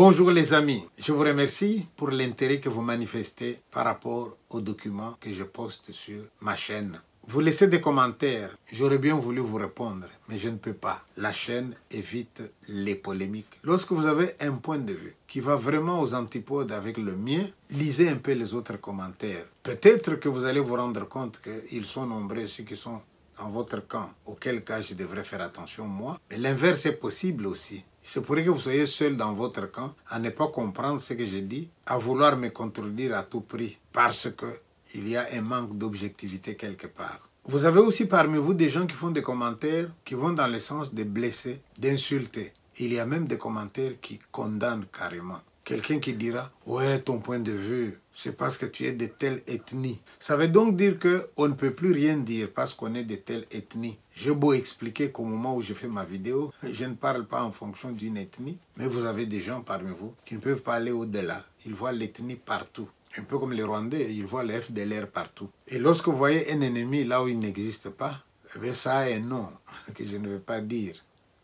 Bonjour les amis, je vous remercie pour l'intérêt que vous manifestez par rapport aux documents que je poste sur ma chaîne. Vous laissez des commentaires, j'aurais bien voulu vous répondre, mais je ne peux pas. La chaîne évite les polémiques. Lorsque vous avez un point de vue qui va vraiment aux antipodes avec le mien, lisez un peu les autres commentaires. Peut-être que vous allez vous rendre compte qu'ils sont nombreux, ceux qui sont dans votre camp, auquel cas je devrais faire attention moi. Mais l'inverse est possible aussi. C'est pourrait que vous soyez seul dans votre camp à ne pas comprendre ce que je dis, à vouloir me contredire à tout prix parce qu'il y a un manque d'objectivité quelque part. Vous avez aussi parmi vous des gens qui font des commentaires qui vont dans le sens de blesser, d'insulter. Il y a même des commentaires qui condamnent carrément. Quelqu'un qui dira « Ouais, ton point de vue, c'est parce que tu es de telle ethnie. » Ça veut donc dire qu'on ne peut plus rien dire parce qu'on est de telle ethnie. J'ai beau expliquer qu'au moment où je fais ma vidéo, je ne parle pas en fonction d'une ethnie, mais vous avez des gens parmi vous qui ne peuvent pas aller au-delà. Ils voient l'ethnie partout. Un peu comme les Rwandais, ils voient le FDLR partout. Et lorsque vous voyez un ennemi là où il n'existe pas, eh bien ça a un nom que je ne vais pas dire.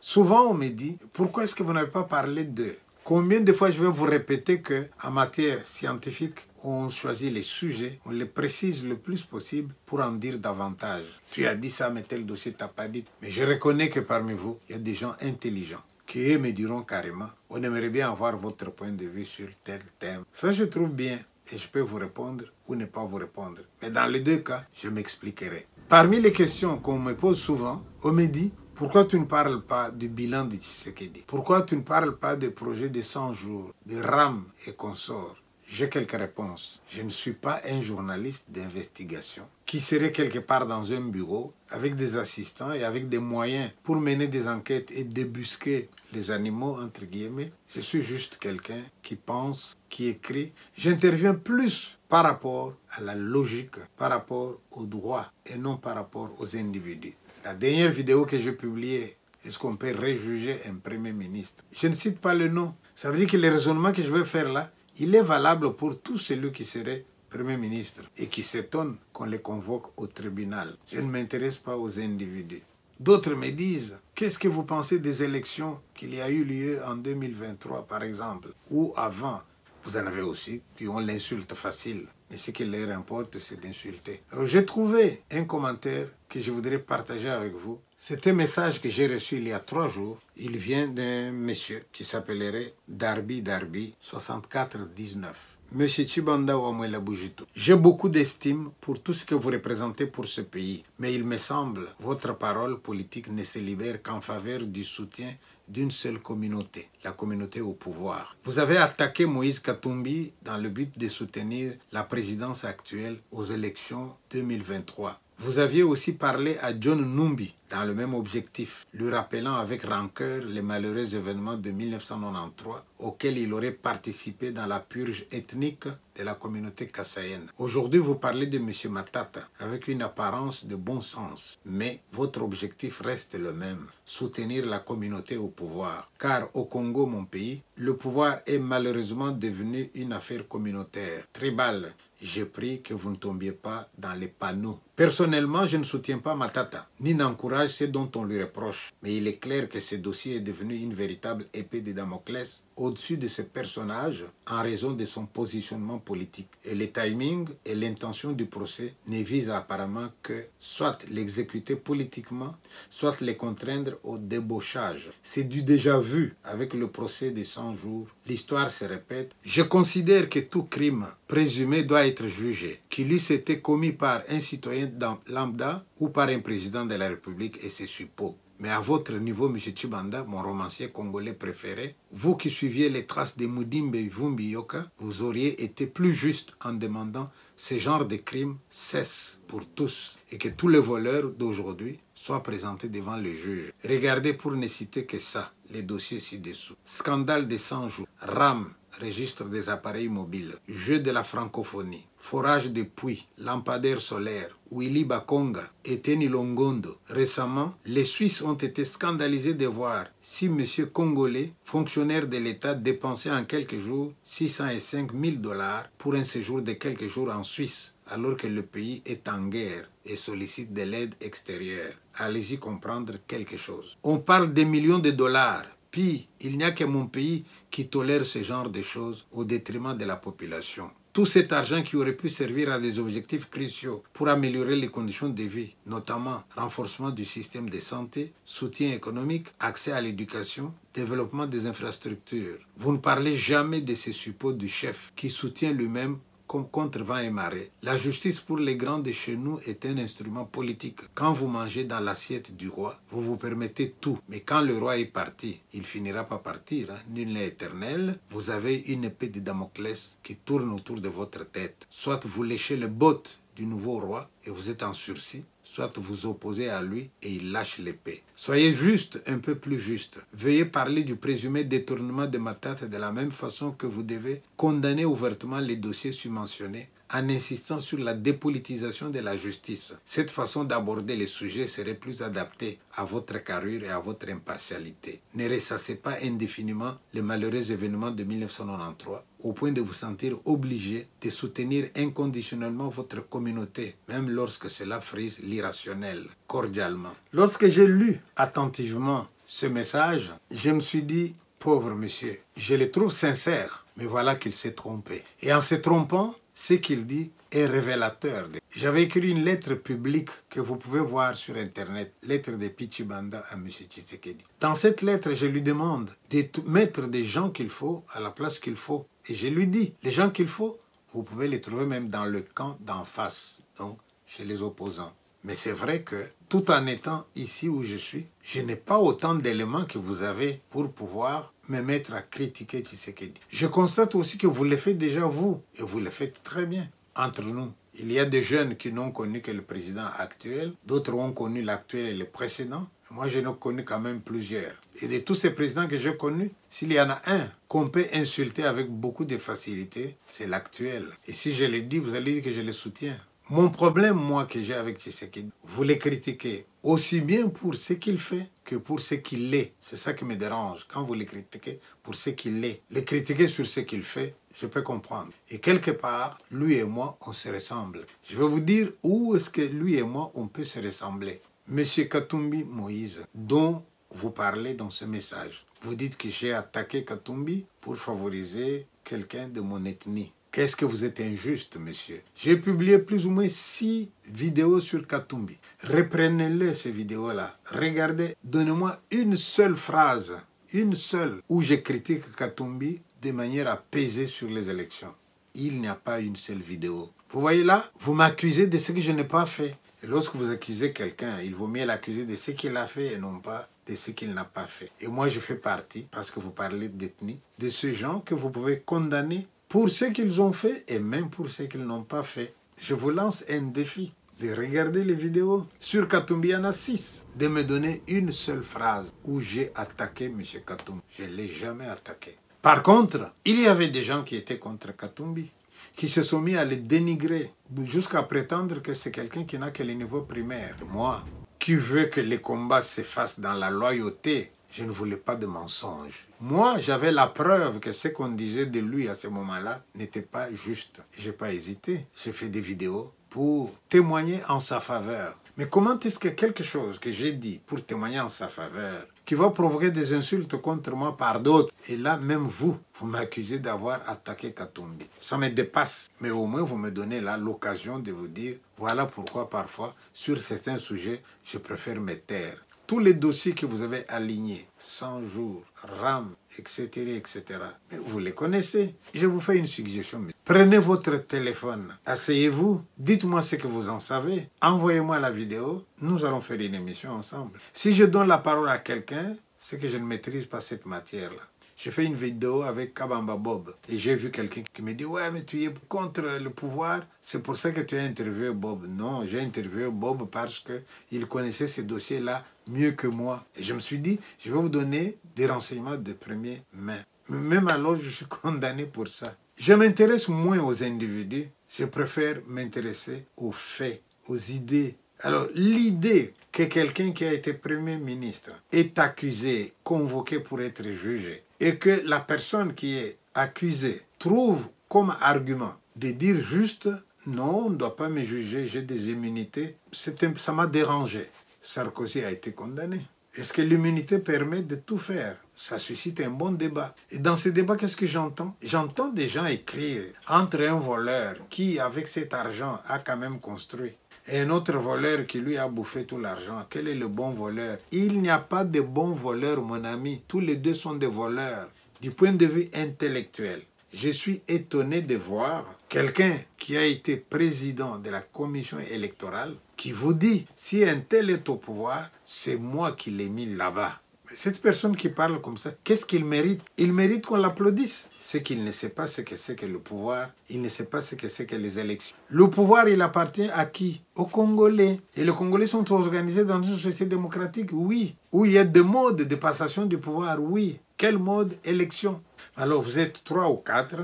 Souvent on me dit, pourquoi est-ce que vous n'avez pas parlé d'eux? Combien de fois je vais vous répéter qu'en matière scientifique, on choisit les sujets, on les précise le plus possible pour en dire davantage. Tu as dit ça, mais tel dossier t'a pas dit. Mais je reconnais que parmi vous, il y a des gens intelligents qui eux me diront carrément, on aimerait bien avoir votre point de vue sur tel thème. Ça, je trouve bien et je peux vous répondre ou ne pas vous répondre. Mais dans les deux cas, je m'expliquerai. Parmi les questions qu'on me pose souvent, on me dit, pourquoi tu ne parles pas du bilan de Tshisekedi? Pourquoi tu ne parles pas des projets de 100 jours, de RAM et consorts? J'ai quelques réponses. Je ne suis pas un journaliste d'investigation qui serait quelque part dans un bureau avec des assistants et avec des moyens pour mener des enquêtes et débusquer les animaux, entre guillemets. Je suis juste quelqu'un qui pense, qui écrit. J'interviens plus par rapport à la logique, par rapport au droit et non par rapport aux individus. La dernière vidéo que j'ai publiée, est-ce qu'on peut rejuger un Premier ministre? Je ne cite pas le nom. Ça veut dire que le raisonnement que je vais faire là, il est valable pour tout celui qui serait Premier ministre et qui s'étonne qu'on les convoque au tribunal. Je ne m'intéresse pas aux individus. D'autres me disent, qu'est-ce que vous pensez des élections qu'il y a eu lieu en 2023 par exemple, ou avant? Vous en avez aussi qui ont l'insulte facile. Mais ce qui leur importe, c'est d'insulter. Alors j'ai trouvé un commentaire que je voudrais partager avec vous. C'est un message que j'ai reçu il y a 3 jours. Il vient d'un monsieur qui s'appellerait Darby 6419. Monsieur Tshibanda Wamwela Boujito, j'ai beaucoup d'estime pour tout ce que vous représentez pour ce pays. Mais il me semble, votre parole politique ne se libère qu'en faveur du soutien d'une seule communauté, la communauté au pouvoir. Vous avez attaqué Moïse Katumbi dans le but de soutenir la présidence actuelle aux élections 2023. Vous aviez aussi parlé à John Numbi dans le même objectif, lui rappelant avec rancœur les malheureux événements de 1993 auxquels il aurait participé dans la purge ethnique de la communauté kassaïenne. Aujourd'hui, vous parlez de M. Matata avec une apparence de bon sens, mais votre objectif reste le même, soutenir la communauté au pouvoir. Car au Congo, mon pays, le pouvoir est malheureusement devenu une affaire communautaire, tribale. J'ai pris que vous ne tombiez pas dans les panneaux. Personnellement, je ne soutiens pas Matata, ni n'encourage ce dont on lui reproche. Mais il est clair que ce dossier est devenu une véritable épée de Damoclès au-dessus de ce personnage en raison de son positionnement politique. Et le timing et l'intention du procès ne visent apparemment que soit l'exécuter politiquement, soit les contraindre au débauchage. C'est du déjà vu avec le procès des 100 jours. L'histoire se répète. Je considère que tout crime présumé doit être jugé, qu'il eût été commis par un citoyen lambda ou par un président de la République et ses suppôts. Mais à votre niveau, M. Tshibanda, mon romancier congolais préféré, vous qui suiviez les traces de Mudimbe Vumbi Yoka, vous auriez été plus juste en demandant ce genre de crimes cessent pour tous et que tous les voleurs d'aujourd'hui soient présentés devant le juge. Regardez pour ne citer que ça, les dossiers ci-dessous. Scandale des 100 jours, RAM, registre des appareils mobiles, jeu de la francophonie, forage de puits, lampadaires solaires, Willy Bakonga et Teni Longondo. Récemment, les Suisses ont été scandalisés de voir 6 messieurs congolais, fonctionnaires de l'État, dépenser en quelques jours 605 000 $ pour un séjour de quelques jours en Suisse, alors que le pays est en guerre et sollicite de l'aide extérieure. Allez-y comprendre quelque chose. On parle des millions de dollars Puis, il n'y a que mon pays qui tolère ce genre de choses au détriment de la population. Tout cet argent qui aurait pu servir à des objectifs cruciaux pour améliorer les conditions de vie, notamment renforcement du système de santé, soutien économique, accès à l'éducation, développement des infrastructures. Vous ne parlez jamais de ces suppôts du chef qui soutient lui-même comme contre vent et marée. La justice pour les grands de chez nous est un instrument politique. Quand vous mangez dans l'assiette du roi, vous vous permettez tout. Mais quand le roi est parti, il finira par partir. Nul n'est éternel. Vous avez une épée de Damoclès qui tourne autour de votre tête. Soit vous léchez les bottes du nouveau roi et vous êtes en sursis, soit vous opposez à lui et il lâche l'épée. Soyez juste, un peu plus juste. Veuillez parler du présumé détournement de Matata de la même façon que vous devez condamner ouvertement les dossiers subventionnés en insistant sur la dépolitisation de la justice. Cette façon d'aborder les sujets serait plus adaptée à votre carrure et à votre impartialité. Ne ressassez pas indéfiniment les malheureux événements de 1993 au point de vous sentir obligé de soutenir inconditionnellement votre communauté, même lorsque cela frise l'irrationnel, cordialement. Lorsque j'ai lu attentivement ce message, je me suis dit, pauvre monsieur, je le trouve sincère, mais voilà qu'il s'est trompé. Et en se trompant, ce qu'il dit est révélateur. J'avais écrit une lettre publique que vous pouvez voir sur Internet, lettre de Pichibanda à M. Tshisekedi. Dans cette lettre, je lui demande de mettre des gens qu'il faut à la place qu'il faut. Et je lui dis, les gens qu'il faut, vous pouvez les trouver même dans le camp d'en face, donc chez les opposants. Mais c'est vrai que, tout en étant ici où je suis, je n'ai pas autant d'éléments que vous avez pour pouvoir me mettre à critiquer Tshisekedi. Je constate aussi que vous le faites déjà vous, et vous le faites très bien. Entre nous, il y a des jeunes qui n'ont connu que le président actuel, d'autres ont connu l'actuel et le précédent. Moi, je n'ai connu quand même plusieurs. Et de tous ces présidents que j'ai connus, s'il y en a un qu'on peut insulter avec beaucoup de facilité, c'est l'actuel. Et si je le dis, vous allez dire que je le soutiens. Mon problème, moi, que j'ai avec Tshisekedi, vous le critiquez aussi bien pour ce qu'il fait que pour ce qu'il est. C'est ça qui me dérange. Quand vous le critiquez pour ce qu'il est, le critiquer sur ce qu'il fait, je peux comprendre. Et quelque part, lui et moi, on se ressemble. Je vais vous dire où est-ce que lui et moi, on peut se ressembler. Monsieur Katumbi Moïse, dont vous parlez dans ce message, vous dites que j'ai attaqué Katumbi pour favoriser quelqu'un de mon ethnie. Qu'est-ce que vous êtes injuste, monsieur? J'ai publié plus ou moins 6 vidéos sur Katumbi. Reprenez-les, ces vidéos-là. Regardez, donnez-moi une seule phrase, une seule, où je critique Katumbi de manière à peser sur les élections. Il n'y a pas une seule vidéo. Vous voyez là, vous m'accusez de ce que je n'ai pas fait. Et lorsque vous accusez quelqu'un, il vaut mieux l'accuser de ce qu'il a fait et non pas de ce qu'il n'a pas fait. Et moi, je fais partie, parce que vous parlez d'ethnie, de ces gens que vous pouvez condamner pour ce qu'ils ont fait et même pour ce qu'ils n'ont pas fait. Je vous lance un défi de regarder les vidéos. Sur Katumbi, il y en a 6. De me donner une seule phrase où j'ai attaqué M. Katumbi. Je ne l'ai jamais attaqué. Par contre, il y avait des gens qui étaient contre Katumbi, qui se sont mis à le dénigrer jusqu'à prétendre que c'est quelqu'un qui n'a que le niveau primaire. Moi, qui veux que les combats se fassent dans la loyauté, je ne voulais pas de mensonges. Moi, j'avais la preuve que ce qu'on disait de lui à ce moment-là n'était pas juste. Je n'ai pas hésité. J'ai fait des vidéos pour témoigner en sa faveur. Mais comment est-ce que quelque chose que j'ai dit pour témoigner en sa faveur, qui va provoquer des insultes contre moi par d'autres, et là, même vous m'accusez d'avoir attaqué Katumbi. Ça me dépasse. Mais au moins, vous me donnez là l'occasion de vous dire, voilà pourquoi parfois, sur certains sujets, je préfère me taire. Tous les dossiers que vous avez alignés, 100 jours, RAM, etc., etc., mais vous les connaissez. Je vous fais une suggestion. Prenez votre téléphone, asseyez-vous, dites-moi ce que vous en savez, envoyez-moi la vidéo, nous allons faire une émission ensemble. Si je donne la parole à quelqu'un, c'est que je ne maîtrise pas cette matière-là. J'ai fait une vidéo avec Kabamba Bob et j'ai vu quelqu'un qui me dit « Ouais, mais tu es contre le pouvoir, c'est pour ça que tu as interviewé Bob. » Non, j'ai interviewé Bob parce qu'il connaissait ces dossiers-là mieux que moi. Et je me suis dit, je vais vous donner des renseignements de première main. Mais même alors, je suis condamné pour ça. Je m'intéresse moins aux individus, je préfère m'intéresser aux faits, aux idées. Alors, l'idée que quelqu'un qui a été Premier ministre est accusé, convoqué pour être jugé, et que la personne qui est accusée trouve comme argument de dire juste « Non, on ne doit pas me juger, j'ai des immunités », ça m'a dérangé. Sarkozy a été condamné. Est-ce que l'immunité permet de tout faire? Ça suscite un bon débat. Et dans ce débat, qu'est-ce que j'entends? J'entends des gens écrire entre un voleur qui, avec cet argent, a quand même construit, et un autre voleur qui lui a bouffé tout l'argent. Quel est le bon voleur? Il n'y a pas de bon voleur, mon ami. Tous les deux sont des voleurs. Du point de vue intellectuel, je suis étonné de voir quelqu'un qui a été président de la commission électorale qui vous dit, si un tel est au pouvoir, c'est moi qui l'ai mis là-bas. Mais cette personne qui parle comme ça, qu'est-ce qu'il mérite? Il mérite qu'on l'applaudisse. C'est qu'il ne sait pas ce que c'est que le pouvoir. Il ne sait pas ce que c'est que les élections. Le pouvoir, il appartient à qui? Aux Congolais. Et les Congolais sont organisés dans une société démocratique? Oui. Où il y a des modes de passation du pouvoir? Oui. Quel mode? Élection. Alors vous êtes 3 ou 4.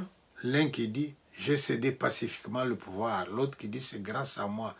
L'un qui dit, j'ai cédé pacifiquement le pouvoir. L'autre qui dit, c'est grâce à moi.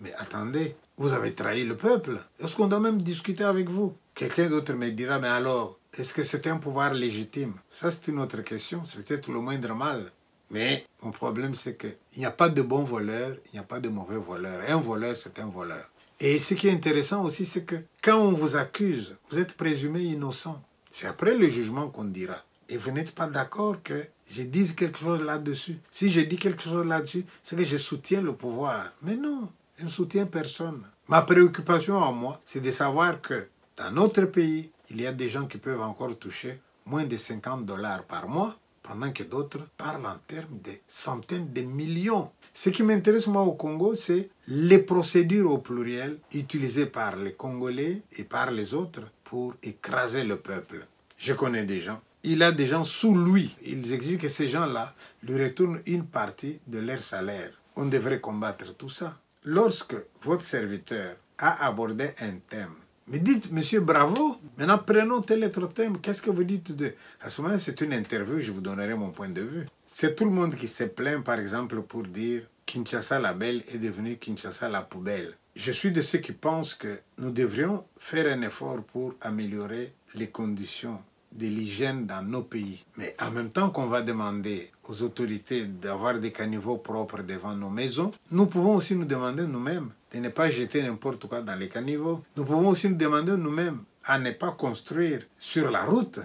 Mais attendez, vous avez trahi le peuple. Est-ce qu'on doit même discuter avec vous? Quelqu'un d'autre me dira, mais alors, est-ce que c'est un pouvoir légitime? Ça, c'est une autre question. C'est peut-être le moindre mal. Mais mon problème, c'est qu'il n'y a pas de bon voleur, il n'y a pas de mauvais voleur. Un voleur, c'est un voleur. Et ce qui est intéressant aussi, c'est que quand on vous accuse, vous êtes présumé innocent. C'est après le jugement qu'on dira. Et vous n'êtes pas d'accord que je dise quelque chose là-dessus. Si je dis quelque chose là-dessus, c'est que je soutiens le pouvoir. Mais non, je ne soutiens personne. Ma préoccupation en moi, c'est de savoir que dans notre pays, il y a des gens qui peuvent encore toucher moins de $50 par mois, pendant que d'autres parlent en termes de centaines de millions. Ce qui m'intéresse moi au Congo, c'est les procédures au pluriel utilisées par les Congolais et par les autres pour écraser le peuple. Je connais des gens. Il a des gens sous lui. Ils exigent que ces gens-là lui retournent une partie de leur salaire. On devrait combattre tout ça. Lorsque votre serviteur a abordé un thème, mais dites, monsieur, bravo, maintenant prenons tel autre thème. Qu'est-ce que vous dites de... À ce moment-là, c'est une interview, je vous donnerai mon point de vue. C'est tout le monde qui se plaint, par exemple, pour dire Kinshasa la belle est devenue Kinshasa la poubelle. Je suis de ceux qui pensent que nous devrions faire un effort pour améliorer les conditions de l'hygiène dans nos pays. Mais en même temps qu'on va demander aux autorités d'avoir des caniveaux propres devant nos maisons, nous pouvons aussi nous demander nous-mêmes de ne pas jeter n'importe quoi dans les caniveaux. Nous pouvons aussi nous demander nous-mêmes à ne pas construire sur la route.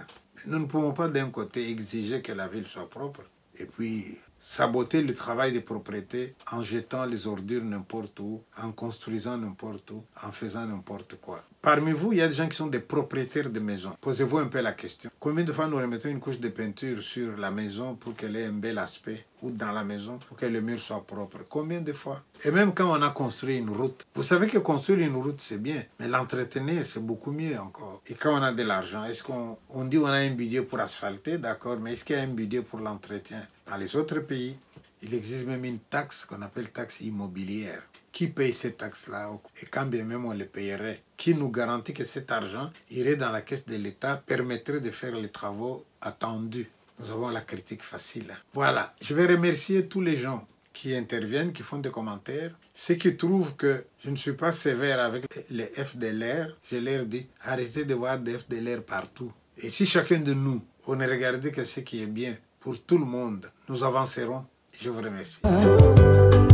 Nous ne pouvons pas d'un côté exiger que la ville soit propre et puis saboter le travail des propriétés en jetant les ordures n'importe où, en construisant n'importe où, en faisant n'importe quoi. Parmi vous, il y a des gens qui sont des propriétaires de maisons. Posez-vous un peu la question. Combien de fois nous remettons une couche de peinture sur la maison pour qu'elle ait un bel aspect, ou dans la maison pour que le mur soit propre? Combien de fois? Et même quand on a construit une route, vous savez que construire une route c'est bien, mais l'entretenir c'est beaucoup mieux encore. Et quand on a de l'argent, est-ce qu'on dit on a un budget pour asphalter, d'accord, mais est-ce qu'il y a un budget pour l'entretien? Dans les autres pays, il existe même une taxe qu'on appelle taxe immobilière. Qui paye cette taxe-là? Et quand bien même on les payerait, qui nous garantit que cet argent irait dans la caisse de l'État, permettrait de faire les travaux attendus? Nous avons la critique facile. Voilà, je vais remercier tous les gens qui interviennent, qui font des commentaires. Ceux qui trouvent que je ne suis pas sévère avec les FDLR, je leur dis, arrêtez de voir des FDLR partout. Et si chacun de nous, on ne regarde que ce qui est bien pour tout le monde, nous avancerons. Je vous remercie.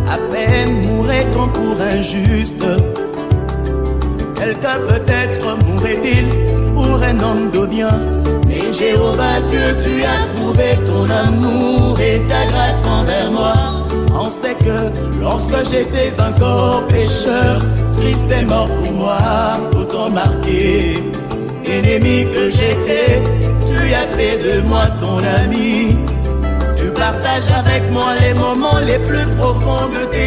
À peine mourrait-on pour injuste. Quelqu'un peut-être mourrait-il pour un homme de bien. Mais Jéhovah Dieu, tu as prouvé ton amour et ta grâce envers moi. On sait que lorsque j'étais encore pécheur, Christ est mort pour moi, autant marqué. Ennemi que j'étais, tu as fait de moi ton ami. Tu partages avec moi les moments les plus profonds de tes